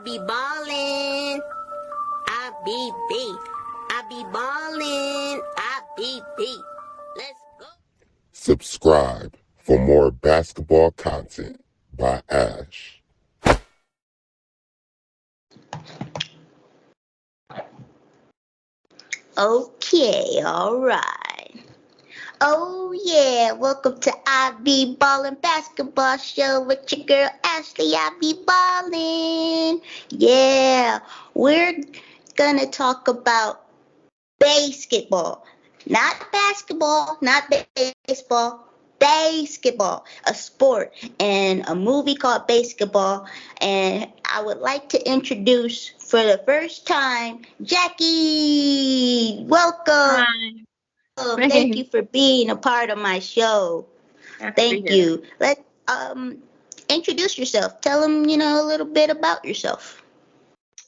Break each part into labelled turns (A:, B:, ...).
A: be ballin'. I be ballin'. I be. Let's go.
B: Subscribe for more basketball content by Ash.
C: Okay, all right. Oh yeah, welcome to I Be Ballin' Basketball Show with your girl Ashley. I Be Ballin'. Yeah, we're gonna talk about basketball, not basketball, not baseball. Basketball, a sport, and a movie called Basketball. And I would like to introduce for the first time Jackie. Welcome.
D: Hi.
C: Thank you for being a part of my show. Thank you. Let's introduce yourself. Tell them, a little bit about yourself.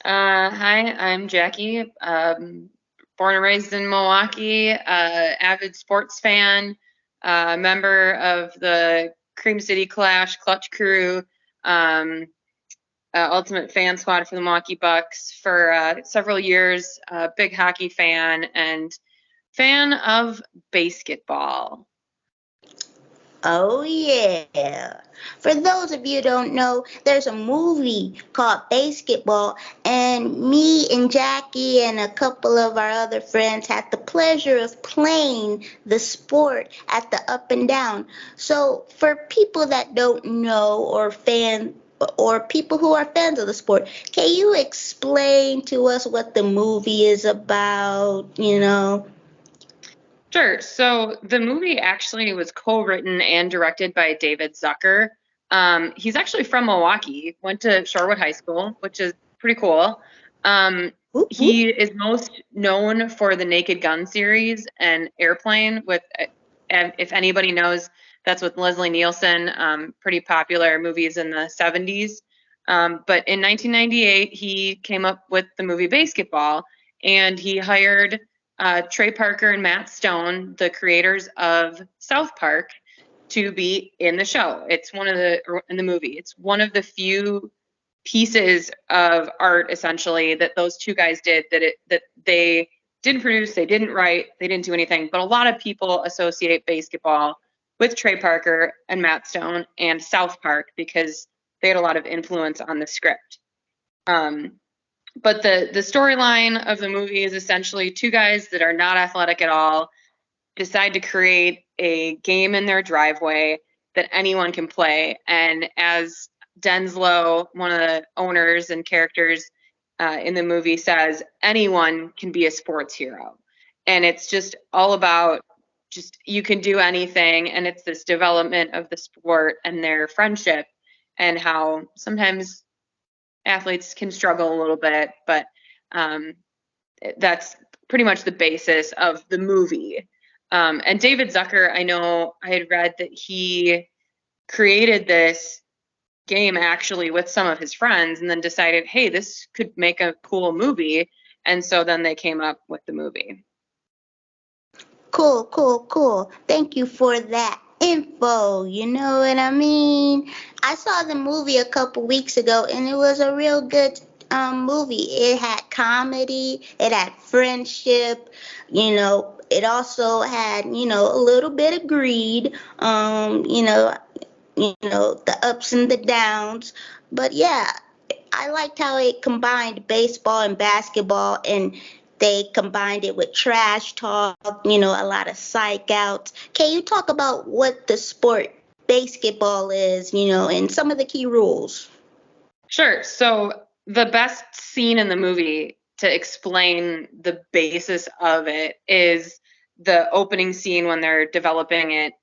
D: Hi, I'm Jackie. Born and raised in Milwaukee, avid sports fan, member of the Cream City Clash Clutch Crew, ultimate fan squad for the Milwaukee Bucks for several years, big hockey fan, and fan of basketball.
C: Oh yeah. For those of you who don't know, there's a movie called Baseketball, and me and Jackie and a couple of our other friends had the pleasure of playing the sport at the Up and Down. So for people that don't know or people who are fans of the sport, can you explain to us what the movie is about,
D: Sure. So the movie actually was co-written and directed by David Zucker. He's actually from Milwaukee, went to Shorewood High School, which is pretty cool. He is most known for the Naked Gun series and Airplane with, if anybody knows, that's with Leslie Nielsen, pretty popular movies in the 70s. But in 1998, he came up with the movie Basketball, and he hired Trey Parker and Matt Stone, the creators of South Park, to be in the show. It's in the movie. It's one of the few pieces of art, essentially, that those two guys did that they didn't produce, they didn't write, they didn't do anything. But a lot of people associate basketball with Trey Parker and Matt Stone and South Park because they had a lot of influence on the script. But the storyline of the movie is essentially two guys that are not athletic at all decide to create a game in their driveway that anyone can play. And as Denslow, one of the owners and characters in the movie, says, anyone can be a sports hero. And it's just all about you can do anything. And it's this development of the sport and their friendship and how sometimes athletes can struggle a little bit, but that's pretty much the basis of the movie. And David Zucker, I know I had read that he created this game actually with some of his friends and then decided, hey, this could make a cool movie. And so then they came up with the movie.
C: Cool. Thank you for that info. You know what I mean? I saw the movie a couple weeks ago, and it was a real good movie. It had comedy, it had friendship, it also had, a little bit of greed, the ups and the downs. But yeah, I liked how it combined baseball and basketball, and they combined it with trash talk, a lot of psych outs. Can you talk about what the sport basketball is, and some of the key rules?
D: Sure. So the best scene in the movie to explain the basis of it is the opening scene when they're developing it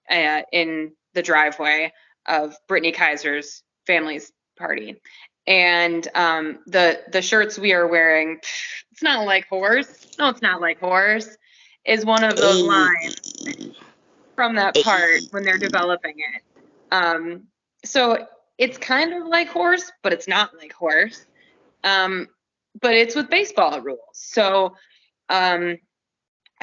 D: in the driveway of Brittany Kaiser's family's party. And the shirts we are wearing, it's not like horse. No, it's not like horse, is one of those lines from that part when they're developing it. So it's kind of like horse, but it's not like horse. But it's with baseball rules. So I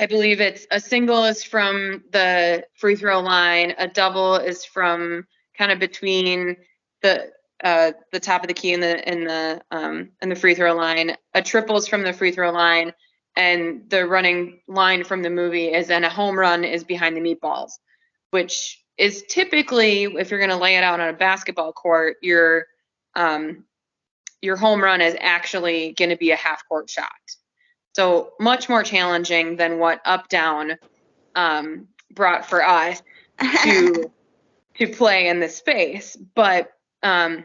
D: believe it's a single is from the free throw line, a double is from kind of between the the top of the key in the free throw line, a triple's from the free throw line, and the running line from the movie is then a home run is behind the meatballs, which is typically, if you're going to lay it out on a basketball court, your home run is actually going to be a half court shot. So much more challenging than what up down brought for us to play in this space. But so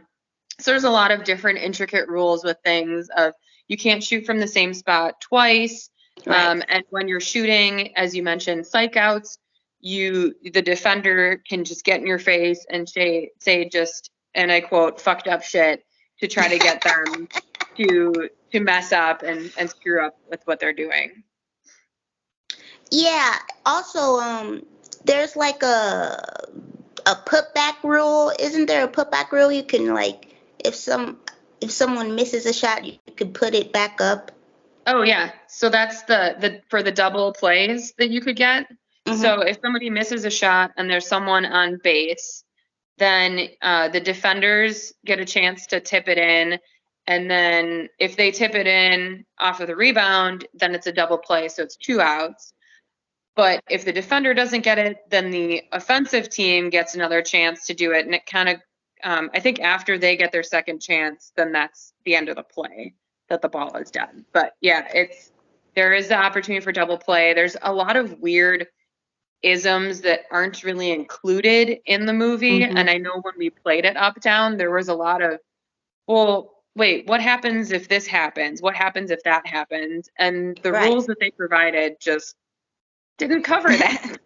D: there's a lot of different intricate rules with things of you can't shoot from the same spot twice.
C: Right.
D: And when you're shooting, as you mentioned, psych outs, the defender can just get in your face and say just, and I quote, fucked up shit to try to get them to mess up and screw up with what they're doing.
C: Yeah. Also, there's like a putback rule. Isn't there a putback rule? You can, like, if someone misses a shot, you can put it back up.
D: Oh yeah. So that's the for the double plays that you could get.
C: Mm-hmm.
D: So if somebody misses a shot and there's someone on base, then the defenders get a chance to tip it in. And then if they tip it in off of the rebound, then it's a double play. So it's 2 outs. But if the defender doesn't get it, then the offensive team gets another chance to do it. And it kind of, I think after they get their second chance, then that's the end of the play, that the ball is done. But yeah, there is the opportunity for double play. There's a lot of weird isms that aren't really included in the movie.
C: Mm-hmm.
D: And I know when we played it up down, there was a lot of, well, wait, what happens if this happens? What happens if that happens? And the
C: Right.
D: rules that they provided just didn't cover that.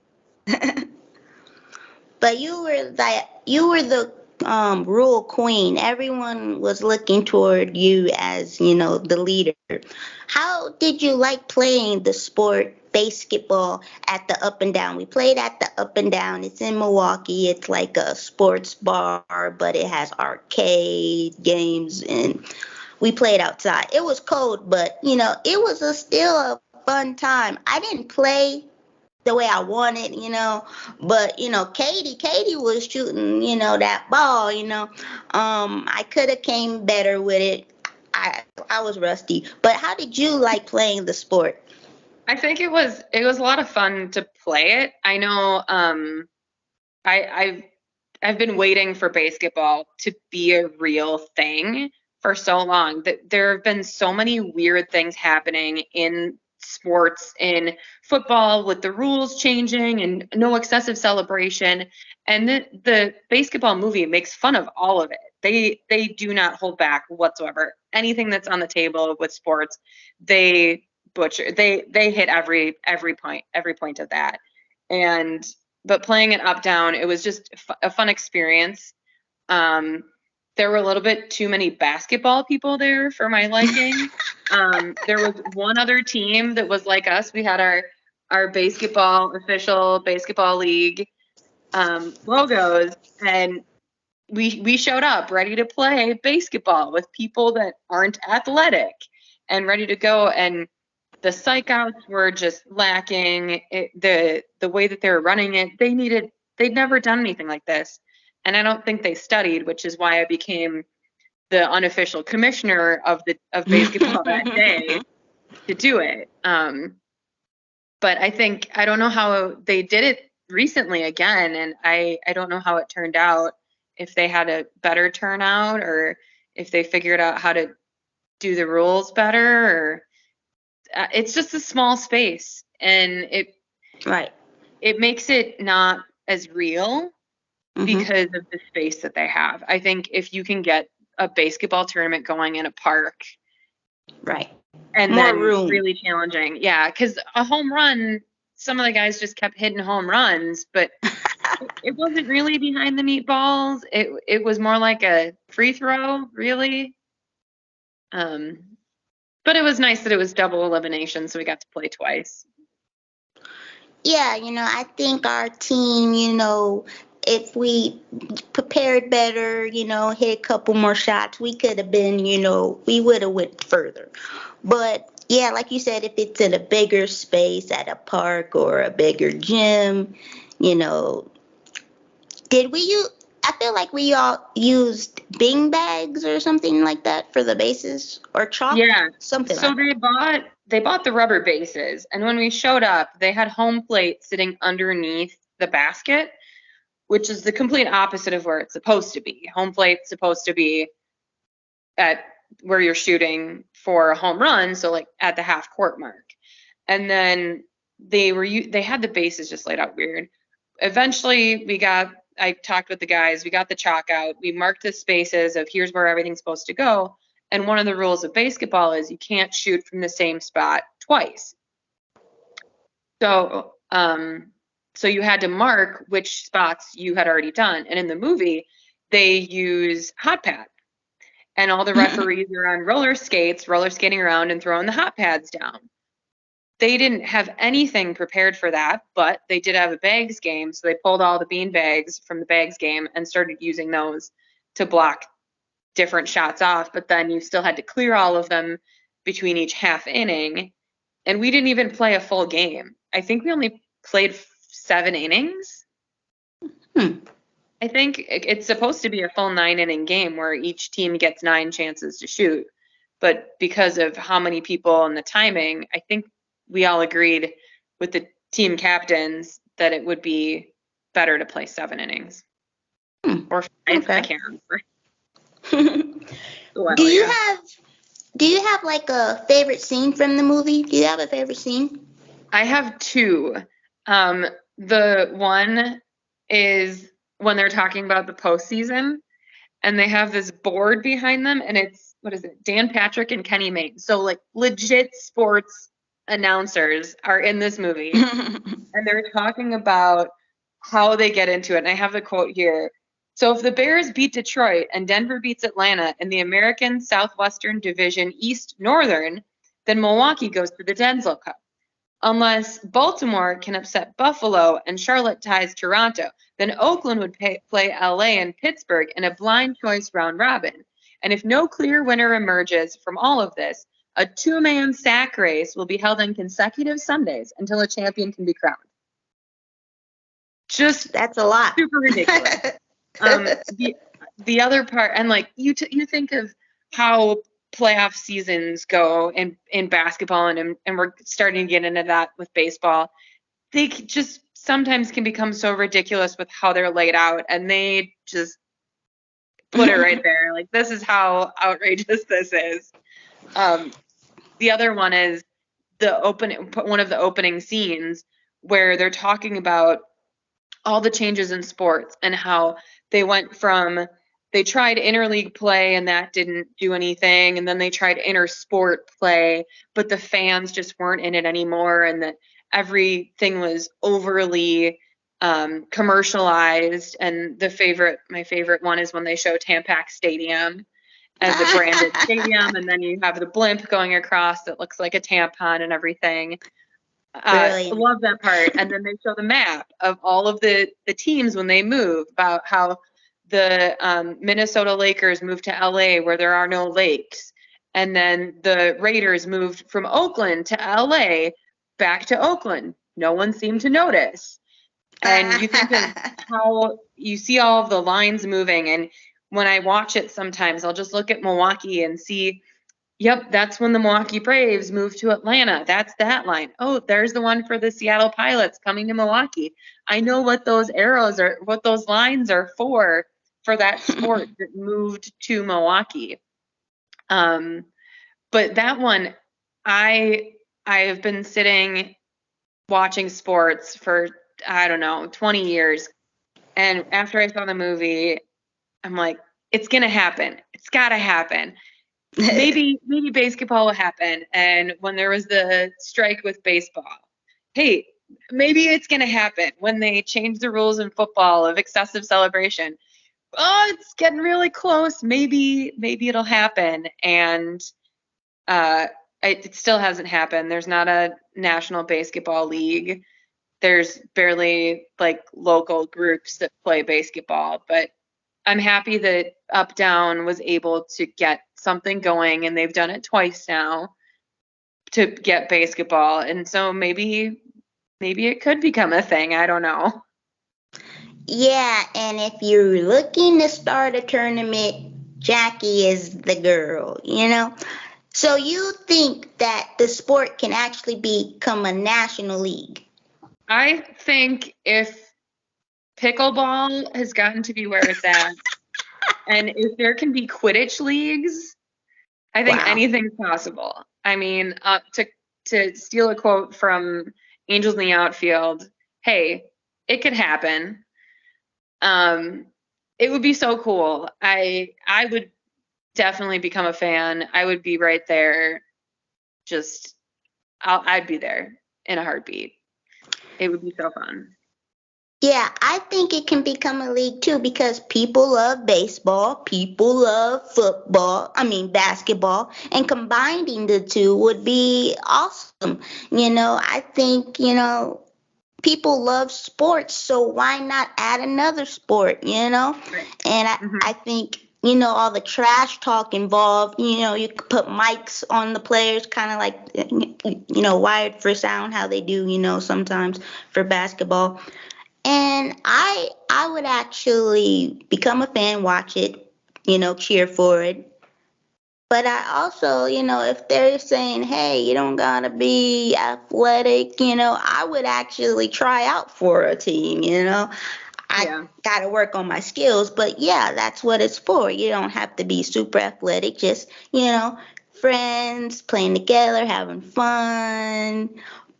C: But you were the rule queen. Everyone was looking toward you as, the leader. How did you like playing the sport basketball at the Up and Down? We played at the Up and Down. It's in Milwaukee. It's like a sports bar, but it has arcade games, and we played outside. It was cold, but it was still a fun time. I didn't play the way I wanted, but Katie was shooting, that ball, I could have came better with it. I was rusty. But how did you like playing the sport?
D: I think it was a lot of fun to play it. I know I've been waiting for basketball to be a real thing for so long. That there have been so many weird things happening in sports, in football, with the rules changing and no excessive celebration. And the basketball movie makes fun of all of it. They do not hold back whatsoever. Anything that's on the table with sports, they butcher. They hit every point of that. But playing it up down, it was just a fun experience. There were a little bit too many basketball people there for my liking. There was one other team that was like us. We had our official basketball league logos, and we showed up ready to play basketball with people that aren't athletic and ready to go. And the psych outs were just lacking. The way that they were running it, they'd never done anything like this. And I don't think they studied, which is why I became the unofficial commissioner of basketball that day to do it. But I don't know how they did it recently again, and I don't know how it turned out, if they had a better turnout or if they figured out how to do the rules better. Or it's just a small space, and it makes it not as real. Mm-hmm. Because of the space that they have. I think if you can get a basketball tournament going in a park,
C: right,
D: and
C: more
D: then
C: room,
D: really challenging, yeah, because a home run, some of the guys just kept hitting home runs, but it wasn't really behind the meatballs. It was more like a free throw, really. But it was nice that it was double elimination, so we got to play twice.
C: Yeah, I think our team, if we prepared better, hit a couple more shots, we could have been, we would have went further. But yeah, like you said, if it's in a bigger space at a park or a bigger gym, did we I feel like we all used Bing bags or something like that for the bases, or chalk.
D: Yeah.
C: Something
D: So
C: like
D: they bought the rubber bases, and when we showed up, they had home plate sitting underneath the basket, which is the complete opposite of where it's supposed to be. Home plate's supposed to be at where you're shooting for a home run, so like at the half court mark. And then they had the bases just laid out weird. Eventually I talked with the guys, we got the chalk out, we marked the spaces of here's where everything's supposed to go. And one of the rules of basketball is you can't shoot from the same spot twice. So so you had to mark which spots you had already done. And in the movie, they use hot pad. And all the referees are on roller skating around and throwing the hot pads down. They didn't have anything prepared for that, but they did have a bags game. So they pulled all the bean bags from the bags game and started using those to block different shots off. But then you still had to clear all of them between each half inning. And we didn't even play a full game. I think we only played 7 innings. I think it's supposed to be a full 9-inning game where each team gets 9 chances to shoot. But because of how many people and the timing, I think we all agreed with the team captains that it would be better to play 7 innings. Or 5, okay. I can't remember. Well,
C: do you have like a favorite scene from the movie? Do you have a favorite scene?
D: I have 2. The one is when they're talking about the postseason, and they have this board behind them, and it's, what is it, Dan Patrick and Kenny Mayne. So like legit sports announcers are in this movie, and they're talking about how they get into it. And I have the quote here. So if the Bears beat Detroit and Denver beats Atlanta in the American Southwestern Division East Northern, then Milwaukee goes to the Denzel Cup. Unless Baltimore can upset Buffalo and Charlotte ties Toronto, then Oakland would play LA and Pittsburgh in a blind choice round robin. And if no clear winner emerges from all of this, a 2-man sack race will be held on consecutive Sundays until a champion can be crowned. Just
C: that's a lot.
D: Super ridiculous. The other part, and like you think of how playoff seasons go in basketball, and we're starting to get into that with baseball. They just sometimes can become so ridiculous with how they're laid out, and they just put it right there. Like, this is how outrageous this is. The other one is one of the opening scenes where they're talking about all the changes in sports and how they went from, they tried interleague play and that didn't do anything. And then they tried inter-sport play, but the fans just weren't in it anymore. And that everything was overly commercialized. And my favorite one is when they show Tampax Stadium as a branded stadium. And then you have the blimp going across that looks like a tampon and everything. I love that part. And then they show the map of all of the teams when they move, about how the Minnesota Lakers moved to LA where there are no lakes. And then the Raiders moved from Oakland to LA back to Oakland. No one seemed to notice. And you think of how you see all of the lines moving. And when I watch it sometimes, I'll just look at Milwaukee and see, yep, that's when the Milwaukee Braves moved to Atlanta. That's that line. Oh, there's the one for the Seattle Pilots coming to Milwaukee. I know what those arrows are, what those lines are for that sport that moved to Milwaukee. But that one, I have been sitting watching sports for, I don't know, 20 years. And after I saw the movie, I'm like, it's going to happen. It's got to happen. Maybe basketball will happen. And when there was the strike with baseball, hey, maybe it's going to happen. When they change the rules in football of excessive celebration, oh, it's getting really close. Maybe it'll happen. And it still hasn't happened. There's not a national basketball league. There's barely like local groups that play basketball. But I'm happy that Up Down was able to get something going, and they've done it twice now to get basketball. And so maybe it could become a thing. I don't know.
C: Yeah, and if you're looking to start a tournament, Jackie is the girl, you know? So you think that the sport can actually become a national league?
D: I think if pickleball has gotten to be where it's at, and if there can be Quidditch leagues, I think
C: Wow.
D: anything's possible. I mean, to steal a quote from Angels in the Outfield, hey, it could happen. It would be so cool. I would definitely become a fan. I would be right there. Just I'd be there in a heartbeat. It would be so fun.
C: Yeah, I think it can become a league too because people love baseball, people love basketball, and combining the two would be awesome. I think, people love sports, so why not add another sport?
D: Right.
C: And
D: Mm-hmm.
C: I think, all the trash talk involved, you could put mics on the players, kind of like, wired for sound, how they do, sometimes for basketball. And I would actually become a fan, watch it, cheer for it. But I also, if they're saying, hey, you don't gotta be athletic, I would actually try out for a team. I
D: Yeah.
C: gotta work on my skills, but yeah, that's what it's for. You don't have to be super athletic, just, friends, playing together, having fun.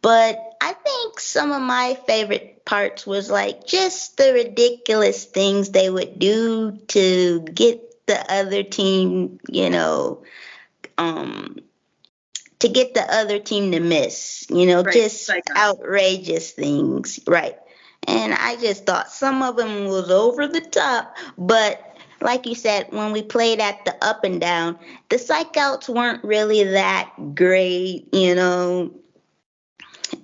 C: But I think some of my favorite parts was like just the ridiculous things they would do to get the other team, um, to get the other team to miss,
D: Right.
C: just
D: Psycho.
C: outrageous things, right? And I just thought some of them was over the top, but like you said, when we played at the up and down, the psych outs weren't really that great.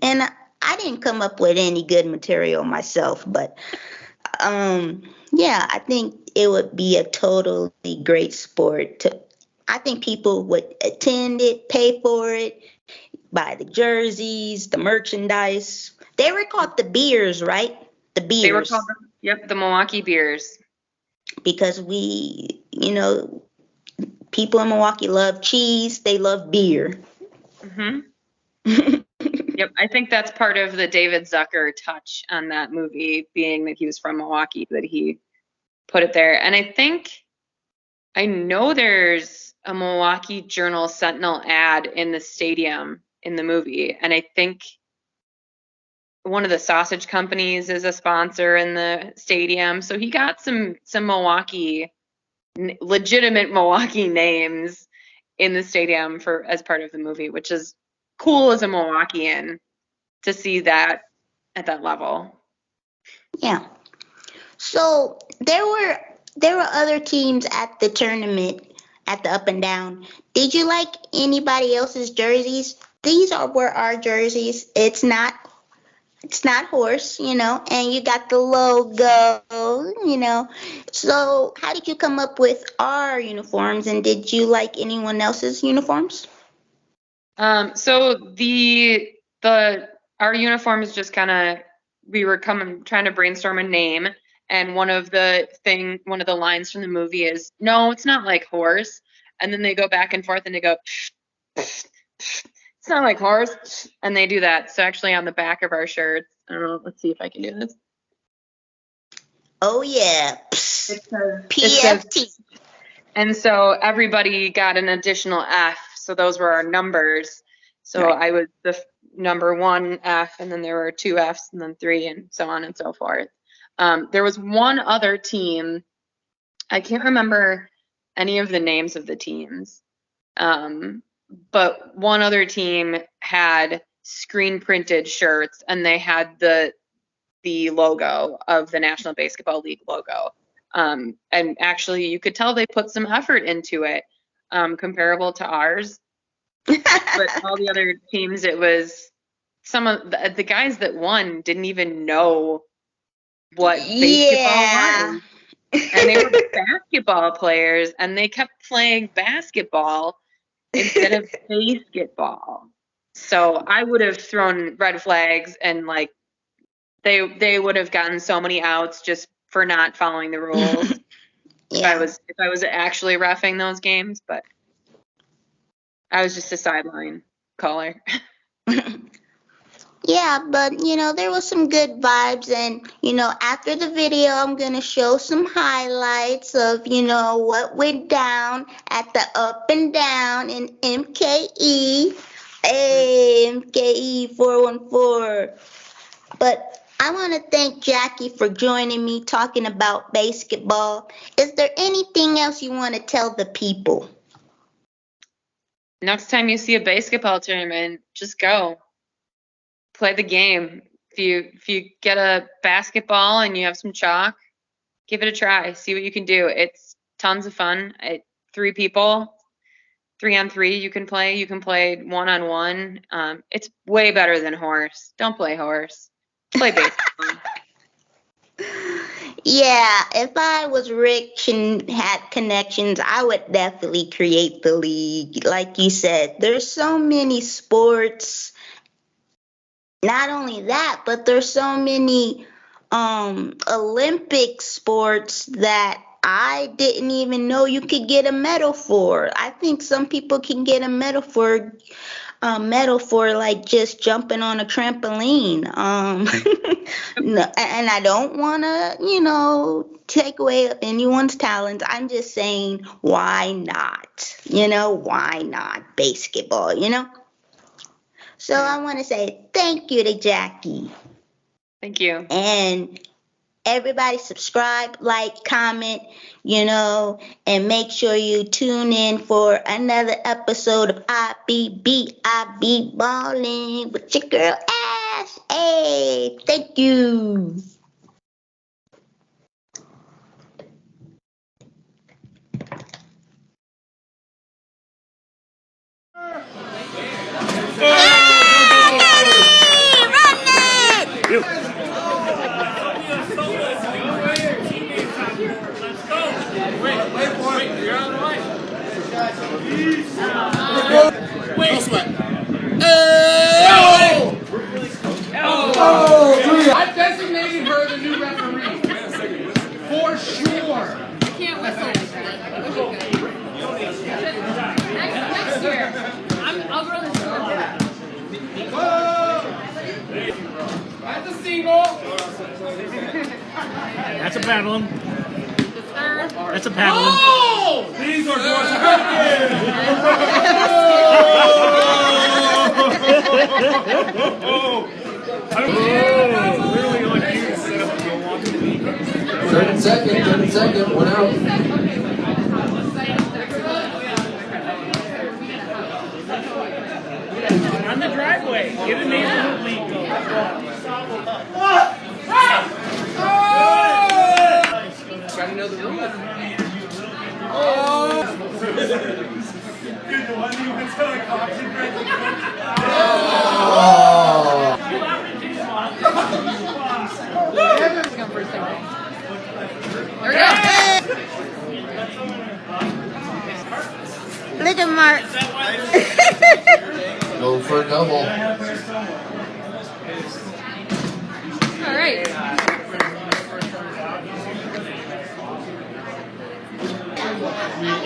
C: And I didn't come up with any good material myself, but yeah, I think it would be a totally great sport. I think people would attend it, pay for it, buy the jerseys, the merchandise. They were called the beers, right? The
D: They were
C: beers.
D: called the Milwaukee Beers.
C: Because people in Milwaukee love cheese, they love beer.
D: Mm-hmm. Yep, I think that's part of the David Zucker touch on that movie, being that he was from Milwaukee, that he put it there. And I know there's a Milwaukee Journal Sentinel ad in the stadium in the movie, and I think one of the sausage companies is a sponsor in the stadium. So he got some Milwaukee, legitimate Milwaukee names in the stadium for as part of the movie, which is cool as a Milwaukeean to see that at that level.
C: Yeah. So there were other teams at the tournament at the up and down. Did you like anybody else's jerseys? These were our jerseys. It's not horse, and you got the logo. So how did you come up with our uniforms, and did you like anyone else's uniforms?
D: So our uniform is just kind of, we were trying to brainstorm a name, and one of the lines from the movie is, no, it's not like horse, and then they go back and forth and they go, it's not like horse, and they do that. So actually on the back of our shirts, I don't know, let's see if I can do this.
C: Oh yeah,
D: It says
C: PFT.
D: And so everybody got an additional F. So those were our numbers. So
C: Right.
D: I was the number 1 F, and then there were 2 Fs, and then 3, and so on and so forth. There was one other team. I can't remember any of the names of the teams. But one other team had screen printed shirts, and they had the logo of the National Basketball League logo. And actually, you could tell they put some effort into it, comparable to ours. But all the other teams, it was some of the guys that won didn't even know what basketball was. And they were basketball players, and they kept playing basketball instead of basketball. So I would have thrown red flags, and like they would have gotten so many outs just for not following the rules.
C: Yeah.
D: If I was actually reffing those games, but I was just a sideline caller.
C: Yeah, but there was some good vibes, and after the video, I'm gonna show some highlights of what went down at the up and down in MKE. Hey, MKE 414. But I want to thank Jackie for joining me talking about basketball. Is there anything else you want to tell the people?
D: Next time you see a basketball tournament, just go. Play the game. If you get a basketball and you have some chalk, give it a try. See what you can do. It's tons of fun. 3 people, 3-on-3 you can play. You can play 1-on-1. It's way better than horse. Don't play horse. Play baseball.
C: Yeah, if I was rich and had connections, I would definitely create the league. Like you said, there's so many sports. Not only that, but there's so many Olympic sports that I didn't even know you could get a medal for. I think some people can get a medal for like just jumping on a trampoline. No, and I don't want to, take away anyone's talents. I'm just saying, why not? Why not basketball, So I want to say thank you to Jackie.
D: Thank you.
C: And everybody subscribe, like, comment, and make sure you tune in for another episode of I Be Ballin' with your girl Ash. Hey, thank you.
E: I designated her the new referee. For sure. You can't whistle. Next year. I'll run this one. That's a single.
F: That's a paddling. That's a paddling.
E: Oh! These are going
G: Third second, 1 out.
F: On the driveway. Give a neighborhood lead.
E: Gotta know the rules.
C: Look at Mark.
G: Go for a double.
E: All right.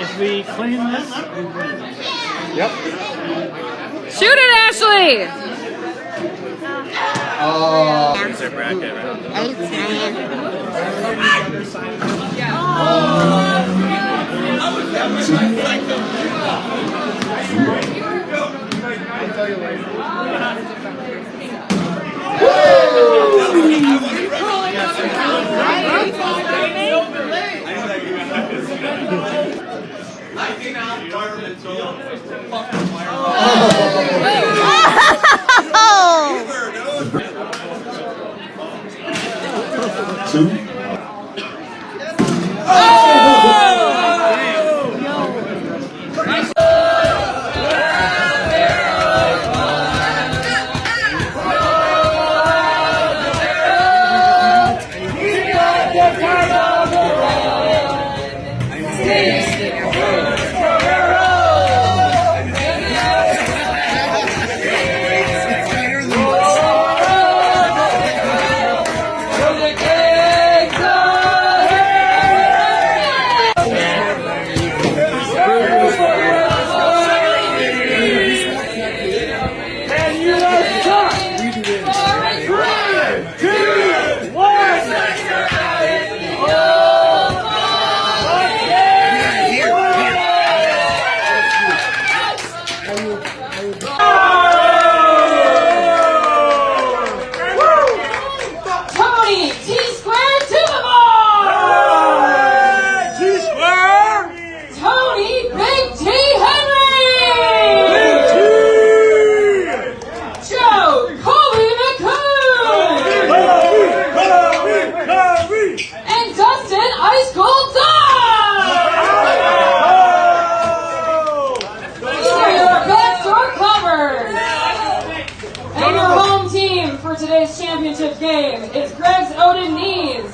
F: If we clean this, yep.
E: Shoot it, Ashley!
F: There's their bracket.
B: Two.
H: Women's Championship game is Greg's Odin Knees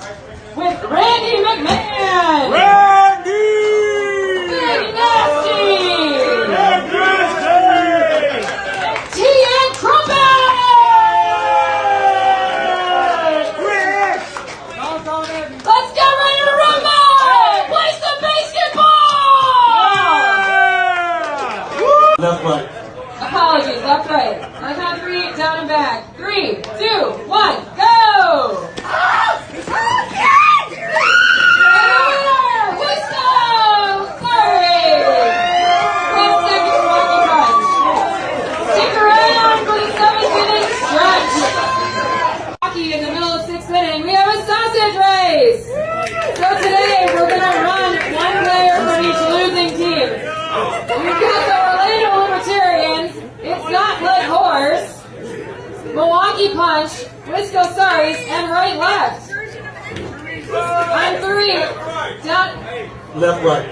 H: with Randy McMahon.
E: Randy!
H: Big Nasty!
E: Big Nasty!
H: TN Crumpet! Let's get ready to rumble! Play some basketball!
B: Left, right.
H: Apologies, left, right. On the count of 3, down and back. 3, 2, 1, go! In the middle of 6th inning, we have a sausage race! So today, we're going to run one player from each losing team. We've got the Orlando Libertarians, It's Not Blood Horse, Milwaukee Punch, Wisco Saris, and Right Left. On 3, down...
B: Left, right.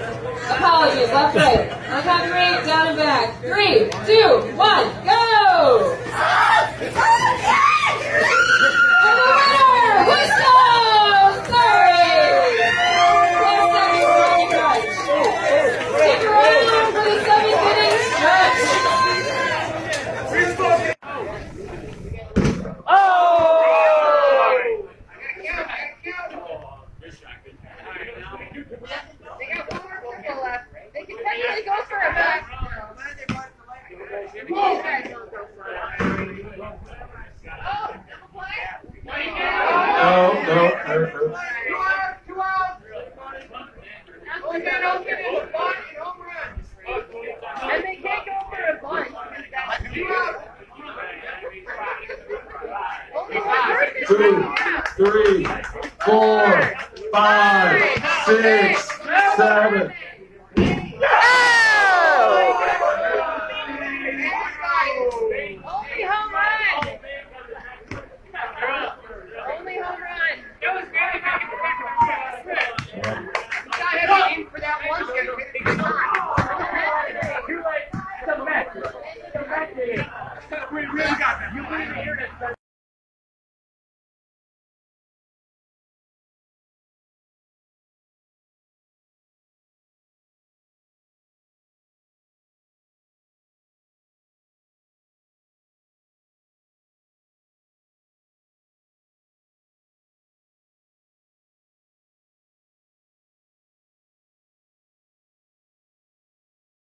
H: Apologies, left, right. On count 3, down and back. 3, 2, 1, go!
B: Two, 3, 4, 5, 6, 7.
H: Only home run! Only home run! That was very good. For that one.